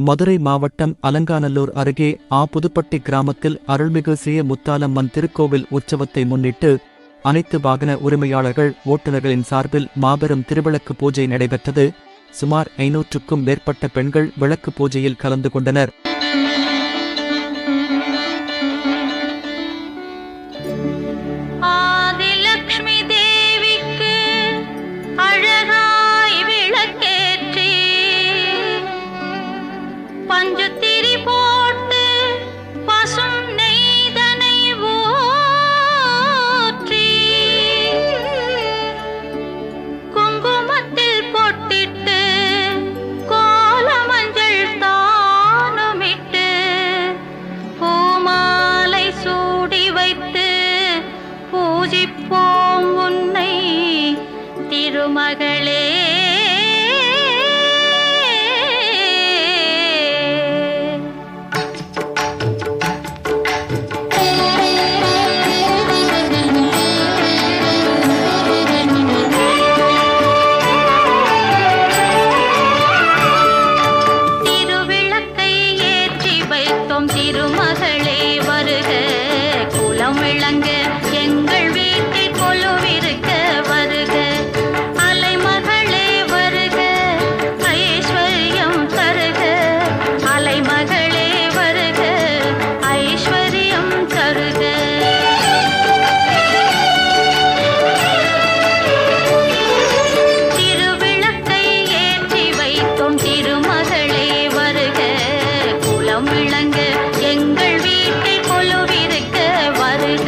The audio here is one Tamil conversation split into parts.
மதுரை மாவட்டம் அலங்காநல்லூர் அருகே புதுப்பட்டி கிராமத்தில் அருள்மிகு ஸ்ரீ முத்தாலம்மன் திருக்கோவில் உற்சவத்தை முன்னிட்டு அனைத்து வாகன உரிமையாளர்கள் ஓட்டுநர்களின் சார்பில் மாபெரும் திருவிளக்கு பூஜை நடைபெற்றது. சுமார் 500க்கும் மேற்பட்ட பெண்கள் விளக்கு பூஜையில் கலந்து கொண்டனர். பூஜிப்போம் உன்னை திருமகளே. திருவிளக்கை ஏற்றி வைத்தோம் திருமகளே வருக, குலம் விளங்க எங்கள் வீட்டில் கொலுவிருக்க வருக, அலைமகளே வருக ஐஸ்வர்யம் தருக, அலைமகளே வருக ஐஸ்வர்யம் தருக. திருவிளக்கை ஏற்றி வைத்தோம் திருமகளே வருக, குலம் விளங்க எங்கள் வீட்டில் கொலுவிருக்க வருக.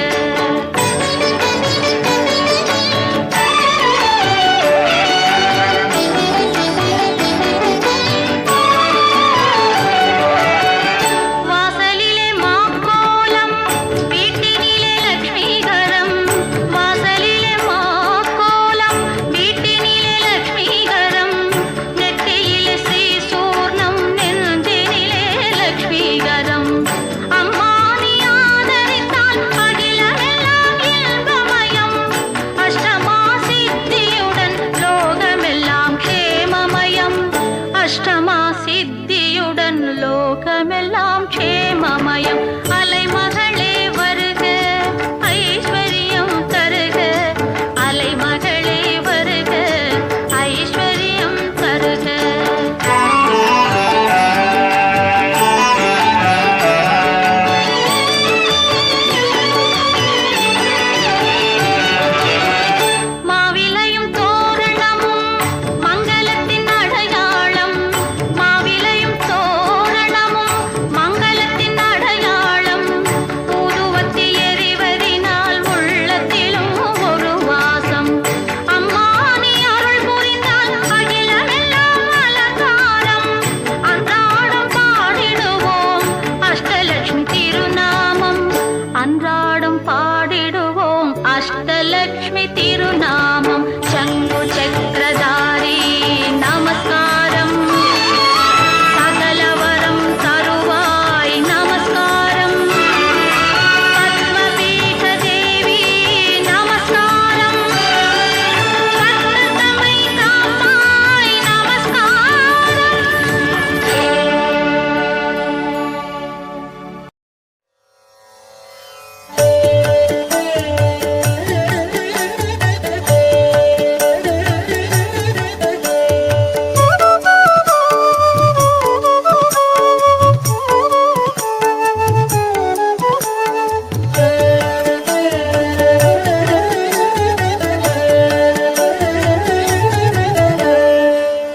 அஷ்டமா சித்தியுடன் லோகமெல்லாம் க்ஷேமமயம், அலைமகளே வருக ஐஸ்வர்யம் தருக, அலைமகளே வருக ஐஸ்வர்யம் தருக. மாவிலையும் தோரணமும் மங்களத்தின் அடையாளம், மாவிலையும் தோரணமும் மங்களத்தின் அடையாளம், ஊதுவத்தி எரிவதினால் உள்ளத்திலும் ஒரு வாசம், அம்மா நீ அருள் புரிந்தால் அகிலமெல்லாம் அலங்காரம், அன்றாடம் பாடிடுவோம் அஷ்டலட்சுமி திருநாமம், அன்றாடம் பாடிடுவோம் அஷ்டலட்சுமி திருநாமம். சங்கு சக்கரதாரி நமஸ்காரம், சகலவரம் தருவாய் நமஸ்காரம், பத்மபீட தேவி நமஸ்காரம், பத்மதமை காப்பாய் நமஸ்காரம்.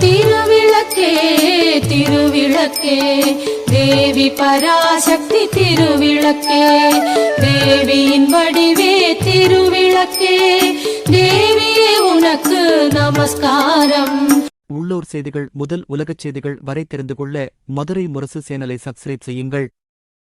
திருவிளக்கே திருவிளக்கே தேவி பராசக்தி திருவிளக்கே, தேவியின் வடிவே திருவிளக்கே, தேவியே உனக்கு நமஸ்காரம். உள்ளூர் செய்திகள் முதல் உலகச் செய்திகள் வரை தெரிந்து கொள்ள மதுரை முரசு சேனலை சப்ஸ்கிரைப் செய்யுங்கள்.